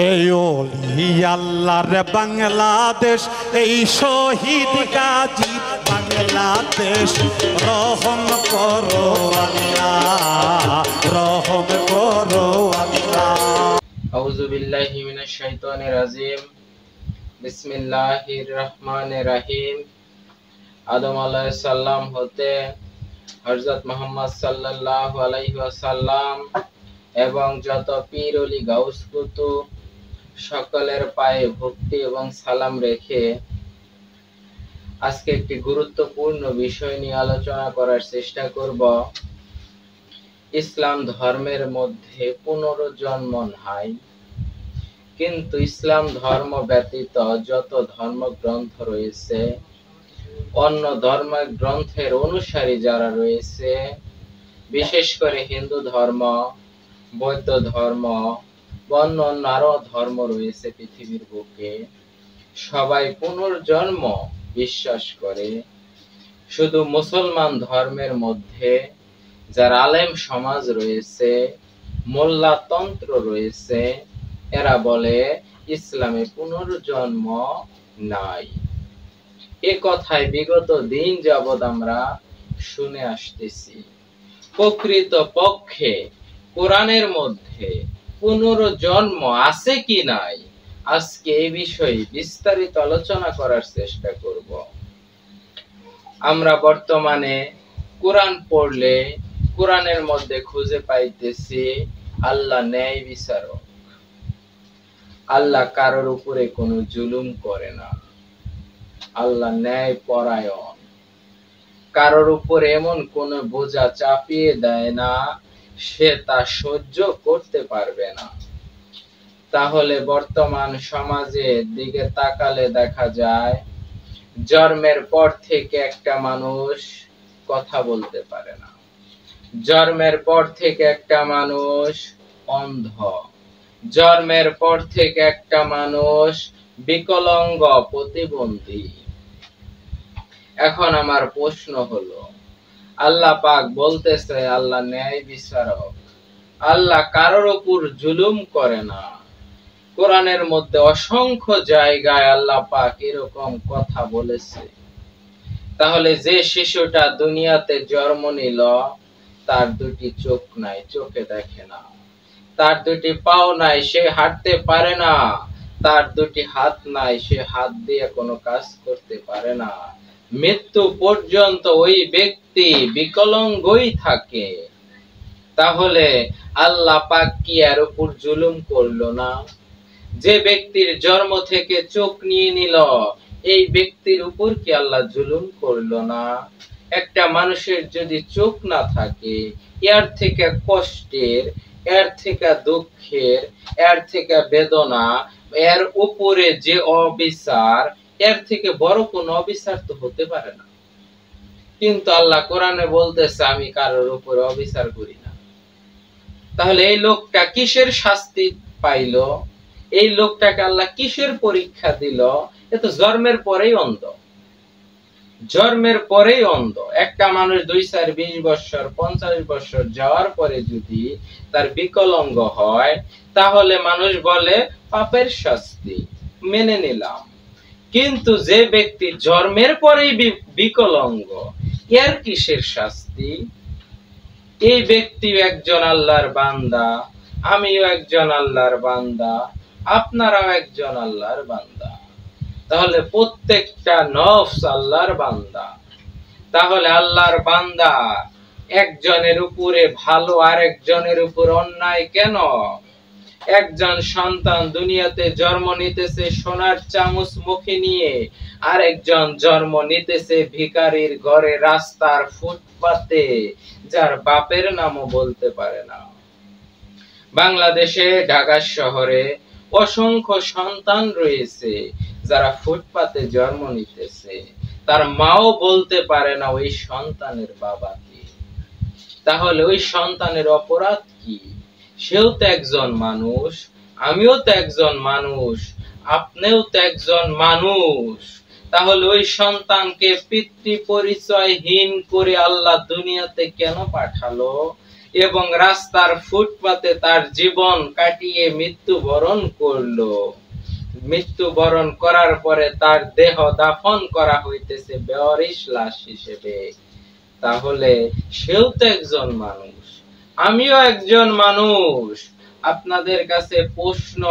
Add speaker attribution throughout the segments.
Speaker 1: এই ওলি আল্লাহর বাংলাদেশ, এই শহীদ গাজী বাংলাদেশ, রহম করো আল্লাহ, রহম করো আল্লাহ।
Speaker 2: আউযু বিল্লাহি মিনাশ শাইতানির রাজিম। বিসমিল্লাহির রহমানির রহিম। আদম আলাইহিস সালাম হতে হযরত মুহাম্মদ সাল্লাল্লাহু আলাইহি ওয়াসাল্লাম এবং যত পীর ওলি গাউস কুতুব সকলের পায়ে ভক্তি এবং সালাম রেখে আজকে একটি গুরুত্বপূর্ণ বিষয় নিয়ে আলোচনা করার চেষ্টা করব। ইসলাম ধর্মের মধ্যে পুনর্জন্ম নাই, কিন্তু ইসলাম ধর্ম ব্যতীত যত ধর্মগ্রন্থ রয়েছে, অন্য ধর্মের গ্রন্থের অনুসারী যারা রয়েছে, বিশেষ করে হিন্দু ধর্ম, বৌদ্ধ ধর্ম, অন্য আরো ধর্ম রয়েছে পৃথিবীর বুকে, সবাই পুনর্জন্ম বিশ্বাস করে। শুধু মুসলমান ধর্মের মধ্যে যারা আলেম সমাজ রয়েছে, মোল্লাতন্ত্র রয়েছে, এরা বলে ইসলামে পুনর্জন্ম নাই। এ কথায় বিগত দিন যাবৎ আমরা শুনে আসতেছি। প্রকৃত পক্ষে কোরআনের মধ্যে পুনর্জন্ম আছে কি নাই, আজকে এই বিষয়ে বিস্তারিত আলোচনা করার চেষ্টা করব। আমরা বর্তমানে কোরআন পড়লে কোরআনের মধ্যে খুঁজে পাইতেছি আল্লাহ ন্যায় বিচারক। আল্লাহ কারোর উপরে কোনো জুলুম করে না, আল্লাহ ন্যায় পরায়ণ। কারোর উপরে এমন কোন বোঝা চাপিয়ে দেয় না সে তা সহ্য করতে পারবে না। তাহলে বর্তমান সমাজের দিকে তাকালে দেখা যায় জন্মের পর থেকে একটা মানুষ কথা বলতে পারে না, জন্মের পর থেকে একটা মানুষ অন্ধ, জন্মের পর থেকে একটা মানুষ বিকলাঙ্গ, প্রতিবন্ধী। এখন আমার প্রশ্ন হলো, আল্লাহ পাক বলতেছে আল্লাহ ন্যায় বিচারক, আল্লাহ কারোর উপর জুলুম করে না। কোরআনের মধ্যে অসংখ্য জায়গায় আল্লাহ পাক এরকম কথা বলেছে। তাহলে যে শিশুটা দুনিয়াতে জন্ম নিল, তার দুটি চোখ নাই, চোখে দেখে না, তার দুটি পাও নাই, সে হাঁটতে পারে না, তার দুটি হাত নাই, সে হাত দিয়ে কোনো কাজ করতে পারে না, মৃত্যু পর্যন্ত ওই ব্যক্তি বিকলাঙ্গই থাকে। তাহলে আল্লাহ পাক কি এর উপর জুলুম করলো না? যে ব্যক্তির জন্ম থেকে চোখ নিয়ে নিল, এই ব্যক্তির উপর কি আল্লাহ জুলুম করলো না? একটা মানুষের যদি চোখ না থাকে, এর থেকে কষ্টের, এর থেকে দুঃখের, এর থেকে বেদনা, এর উপরে যে অবিচার, এর থেকে বড় কোন অবিচার তো হতে পারে না। কিন্তু আল্লাহ কোরআনে বলতেছে আমি কারোর উপরে অবিচার করি না। তাহলে এই লোকটা কিসের শাস্তি পাইল? এই লোকটাকে আল্লাহ কিসের পরীক্ষা দিল? এ তো জন্মের পরেই অন্ধ, জন্মের পরেই অন্ধ। একটা মানুষ 2, 4, 20 বছর, 50 বছর যাওয়ার পরে যদি তার বিকলাঙ্গ হয়, তাহলে মানুষ বলে পাপের শাস্তি, মেনে নিলাম। কিন্তু যে ব্যক্তি জন্মের পরেই বিকলাঙ্গ, এর কিসের শাস্তি? এই ব্যক্তি একজন আল্লাহর বান্দা, আমিও একজন আল্লাহর বান্দা, আপনারাও একজন আল্লাহর বান্দা। তাহলে প্রত্যেকটা নফস আল্লাহর বান্দা। তাহলে আল্লাহর বান্দা একজনের উপরে ভালো আর একজনের উপর অন্যায় কেন? একজন সন্তান দুনিয়াতে জন্ম নিতেছে সোনার চামচ মুখে নিয়ে, আর একজন জন্ম নিতেছে ভিখারির ঘরে, রাস্তার ফুটপাতে, যার বাপের নামও বলতে পারে না। বাংলাদেশে ঢাকা শহরে অসংখ্য সন্তান রয়েছে যারা ফুটপাতে জন্ম নিতেছে, তার মাও বলতে পারে না ওই সন্তানের বাবা কি। তাহলে ওই সন্তানের অপরাধ কি? সেও তো একজন মানুষ, আমিও তো একজন মানুষ, আপনিও তো একজন মানুষ। তাহলে ওই সন্তানকে পিতৃ পরিচয়হীন করে আল্লাহ দুনিয়াতে কেন পাঠালো? এবং রাস্তার ফুটপাতে তার জীবন কাটিয়ে মৃত্যুবরণ করলো। মৃত্যুবরণ করার পরে তার দেহ দাফন করা হইতেছে বেওয়ারিশ লাশ হিসেবে। তাহলে সেও তো একজন মানুষ, আমিও একজন মানুষ। আপনাদের কাছে প্রশ্ন,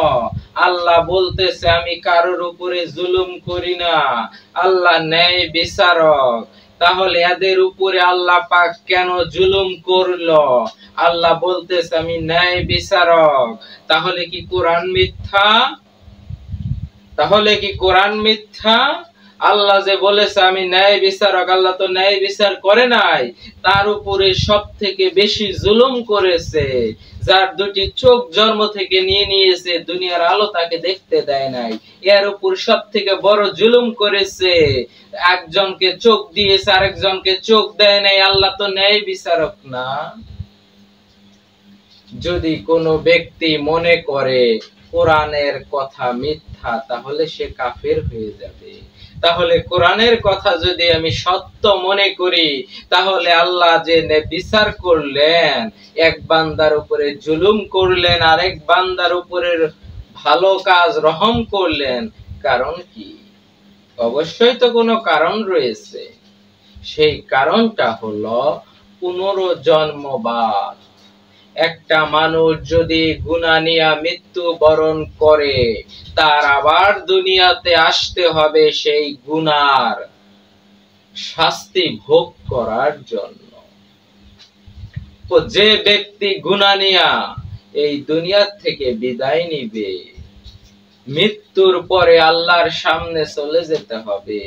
Speaker 2: আল্লাহ বলতেছে আমি কারোর উপরে জুলুম করি না, আল্লাহ ন্যায় বিচারক। তাহলে এদের উপরে আল্লাহ পাক কেন জুলুম করলো? আল্লাহ বলতেছে আমি ন্যায় বিচারক। তাহলে কি কোরআন মিথ্যা? তাহলে কি কোরআন মিথ্যা? আল্লাহ যে বলেছে আমি ন্যায় বিচারক, আল্লাহ তো ন্যায় বিচার করে নাই। তার উপরে সব থেকে বেশি জুলুম করেছে, যার দুটি চোখ জন্ম থেকে নিয়ে নিয়েছে, দুনিয়ার আলো তাকে দেখতে দেয় নাই। এর উপর সব থেকে বড় জুলুম করেছে, একজনকে চোখ দিয়েছে আরেকজনকে চোখ দেয় নাই। আল্লাহ তো ন্যায় বিচারক না? যদি কোনো ব্যক্তি মনে করে কোরআনের কথা মিথ্যা, তাহলে সে কাফের হয়ে যাবে। তাহলে কোরআনের কথা যদি আমি সত্য মনে করি, তাহলে আল্লাহ যে বিচার করলেন, এক বান্দার উপরে জুলুম করলেন, আরেক বান্দার উপরে ভালো কাজ রহম করলেন, কারণ কি? অবশ্যই তো কোনো কারণ রয়েছে। সেই কারণটা হলো পুনর্জন্মবাদ। একটা মানুষ যদি গুনাহ নিয়ে মৃত্যুবরণ করে, তার আবার দুনিয়াতে আসতে হবে সেই গুনার শাস্তি ভোগ করার জন্য। তো যে ব্যক্তি গুনাহ নিয়ে এই দুনিয়া থেকে বিদায় নিবে, মৃত্যুর পরে আল্লাহর সামনে চলে যেতে হবে।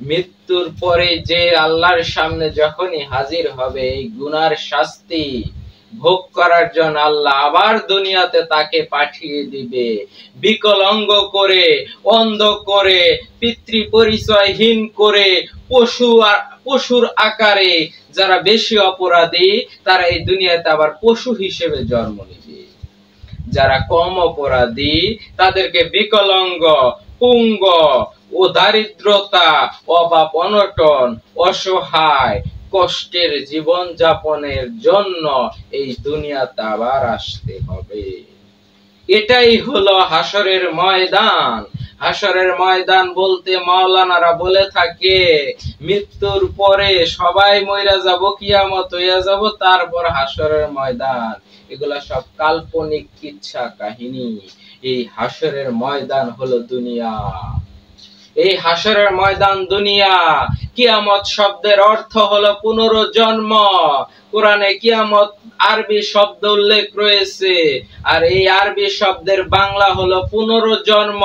Speaker 2: মৃত্যুর পরে যে আল্লাহর সামনে যখনই হাজির হবে, এই গুনার শাস্তি ভোগ করার জন্য আল্লাহ আবার দুনিয়াতে তাকে পাঠিয়ে দিবে, বিকলাঙ্গ করে, অন্ধ করে, পিতৃ পরিচয়হীন করে, পশুর আকারে। যারা বেশি অপরাধী তারা এই দুনিয়াতে আবার পশু হিসেবে জন্ম নিবে, যারা কম অপরাধী তাদেরকে বিকলাঙ্গ, পুঙ্গ ও দারিদ্রতা, অভাব, অনটন, অসহায়, কষ্টের জীবন যাপনের জন্য এই দুনিয়াতে আবার আসতে হবে। এটাই হলো হাসরের ময়দান। হাসরের ময়দান বলতে মাওলানারা বলে থাকে, মৃত্যুর পরে সবাই মইরা যাব, কিয়ামত হইয়া যাব, তারপর হাসরের ময়দান। এগুলা সব কাল্পনিক কিচ্ছা কাহিনী। এই হাসরের ময়দান হলো দুনিয়া। এই হাসরের ময়দান দুনিয়া। কিয়ামত শব্দের অর্থ হলো পুনর্জন্ম। কোরআনে কিয়ামত আরবি শব্দ উল্লেখ রয়েছে, আর এই আরবি শব্দের বাংলা হলো পুনর্জন্ম।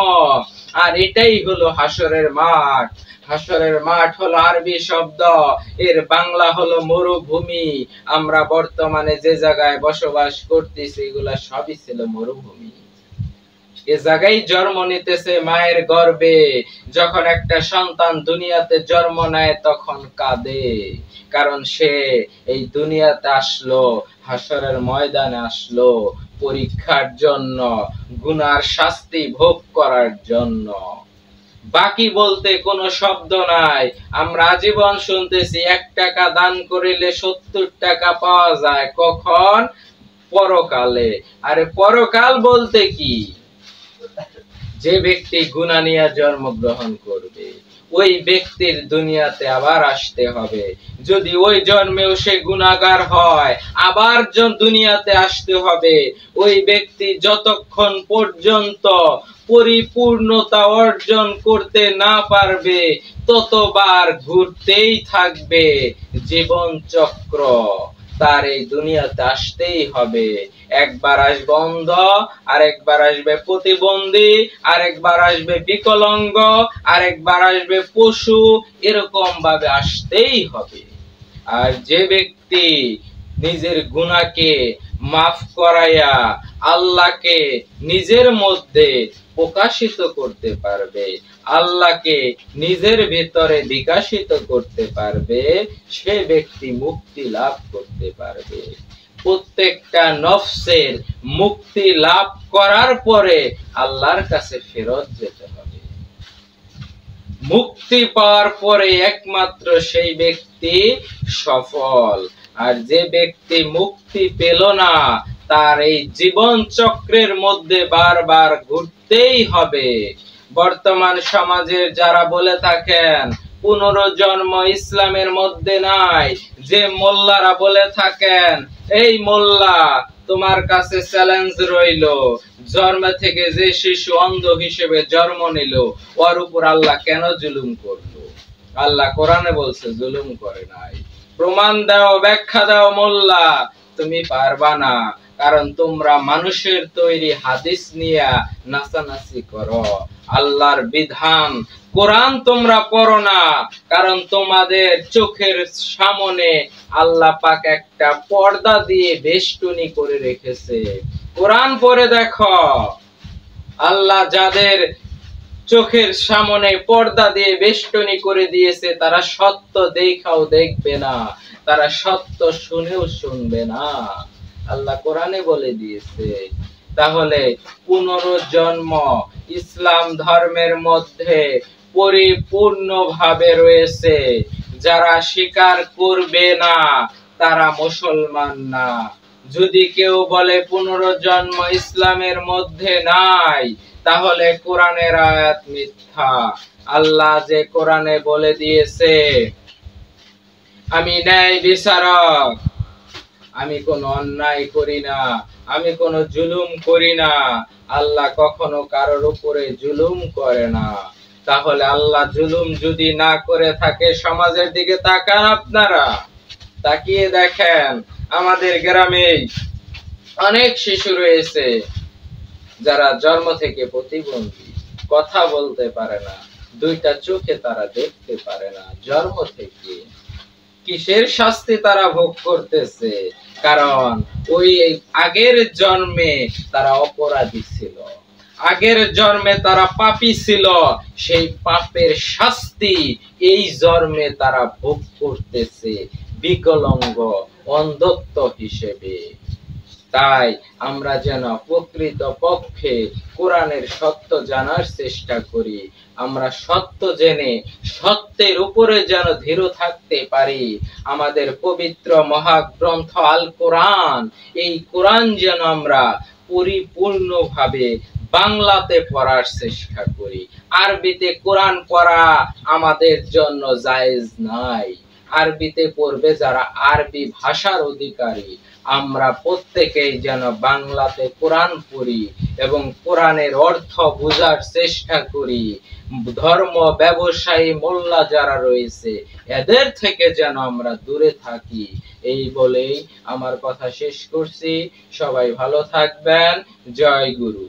Speaker 2: আর এটাই হলো হাসরের মাঠ। হাসরের মাঠ হলো আরবি শব্দ, এর বাংলা হলো মরুভূমি। আমরা বর্তমানে যে জায়গায় বসবাস করতেছি, এগুলা সবই ছিল মরুভূমি। এ জায়গায় জন্ম নিতেছে মায়ের গর্ভে। যখন একটা সন্তান দুনিয়াতে জন্ম নেয় তখন কাঁদে, কারণ সে এই দুনিয়াতে আসলো, হাসরের ময়দানে আসলো পরীক্ষার জন্য, গুনার শাস্তি ভোগ করার জন্য। বাকি বলতে কোনো শব্দ নাই। আমরা আজীবন শুনতেছি 1 টাকা দান করিলে 70 টাকা পাওয়া যায়। কখন? পরকালে। আরে পরকাল বলতে কি? যে ব্যক্তি গুনাহ নিয়ে জন্মগ্রহণ করবে, ওই ব্যক্তির দুনিয়াতে আবার আসতে হবে। যদি ওই জন্মেও সে গুনাহগার হয়, আবার দুনিয়াতে আসতে হবে। ওই ব্যক্তি যতক্ষণ পর্যন্ত পরিপূর্ণতা অর্জন করতে না পারবে, ততবার ঘুরতেই থাকবে জীবন চক্র। তার এই দুনিয়াতে আসতেই হবে। একবার আসবে অন্ধ, আরেকবার আসবে প্রতিবন্ধী, আরেকবার আসবে বিকলাঙ্গ, আরেকবার আসবে পশু। এরকম ভাবে আসতেই হবে। আর যে ব্যক্তি নিজের গুনাহকে মাফ করাইয়া আল্লাহকে নিজের মধ্যে প্রকাশিত করতে পারবে, আল্লাহকে নিজের ভিতরে বিকাশিত করতে পারবে, সে ব্যক্তি মুক্তি লাভ করতে পারবে। প্রত্যেকটা নফসের মুক্তি লাভ করার পরে আল্লাহর কাছে ফেরত যেতে হবে। মুক্তি পাওয়ার পরে একমাত্র সেই ব্যক্তি সফল। আর যে ব্যক্তি মুক্তি পেল না, তার এই জীবন চক্রের মধ্যে বারবার ঘুরতেই হবে। বর্তমান সমাজের যারা বলে থাকেন পুনর্জন্ম ইসলামের মধ্যে নাই, যে মোল্লারা বলে থাকেন, এই মোল্লা তোমার কাছে চ্যালেঞ্জ রইল, জন্ম থেকে যে শিশু অন্ধ হিসেবে জন্ম নিল, ওর উপর আল্লাহ কেন জুলুম করলো? আল্লাহ কোরআনে বলছে জুলুম করে নাই। প্রমাণ দাও, ব্যাখ্যা দাও মোল্লা। তুমি পারবা না, কারণ তোমরা মানুষের তৈরি হাদিস নিয়ে নাচানাচি করো। আল্লাহর বিধান কোরআন তোমরা পড়ো না, কারণ তোমাদের চোখের সামনে আল্লাহ পাক একটা পর্দা দিয়ে বেষ্টনী করে রেখেছে। কোরআন পড়ে দেখো, আল্লাহ যাদের চোখের সামনে পর্দা দিয়ে বেষ্টনী করে দিয়েছে, তারা সত্য দেখাও দেখবে না, তারা সত্য শুনেও শুনবে না। আল্লাহ কোরআনে বলে দিয়েছে। তাহলে পুনর্জন্ম ইসলাম ধর্মের মধ্যে পরিপূর্ণভাবে রয়েছে। যারা স্বীকার করবে না, তারা মুসলমান না। যদি কেউ বলে পুনর্জন্ম ইসলামের মধ্যে নাই, তাহলে কোরআনের আয়াত মিথ্যা। আল্লাহ যে কোরআনে বলে দিয়েছে, আমি ন্যায় বিচারক, আমি কোনো অন্যায় করি না, আমি কোনো জুলুম করি না। আল্লাহ কখনো কারোর উপরে জুলুম করে না। তাহলে আল্লাহ জুলুম যদি না করে থাকে, সমাজের দিকে তাকান আপনারা, তাকিয়ে দেখেন আমাদের গ্রামে অনেক শিশু রয়েছে যারা জন্ম থেকে প্রতিবন্ধী, কথা বলতে পারে না, দুইটা চোখে তারা দেখতে পারে না। জন্ম থেকে কিসের শাস্তি তারা ভোগ করতেছে? কারণ ওই আগের জন্মে তারা অপরাধী ছিল, আগের জন্মে তারা পাপী ছিল। সেই পাপের শাস্তি এই জন্মে তারা ভোগ করতেছে বিকলাঙ্গ, অন্ধত্ব হিসেবে। তাই আমরা যেন প্রকৃত পক্ষে কোরআনের সত্য জানার চেষ্টা করি। আমরা সত্য জেনে সত্যের উপরে যেন দৃঢ় থাকতে পারি। আমাদের পবিত্র মহাগ্রন্থ আল কোরআন, এই কোরআন যেন আমরা পরিপূর্ণভাবে বাংলাতে পড়ার চেষ্টা করি। আরবিতে কোরআন পড়া আমাদের জন্য জায়েজ নাই। আরবিতে পড়বে যারা আরবি ভাষার অধিকারী। আমরা প্রত্যেকেই যেন বাংলাতে কোরআন পড়ি এবং কোরআনের অর্থ বোঝার চেষ্টা করি। ধর্ম ব্যবসায়ী মোল্লা যারা রয়েছে, এদের থেকে যেন আমরা দূরে থাকি। এই বলেই আমার কথা শেষ করছি। সবাই ভালো থাকবেন। জয় গুরু।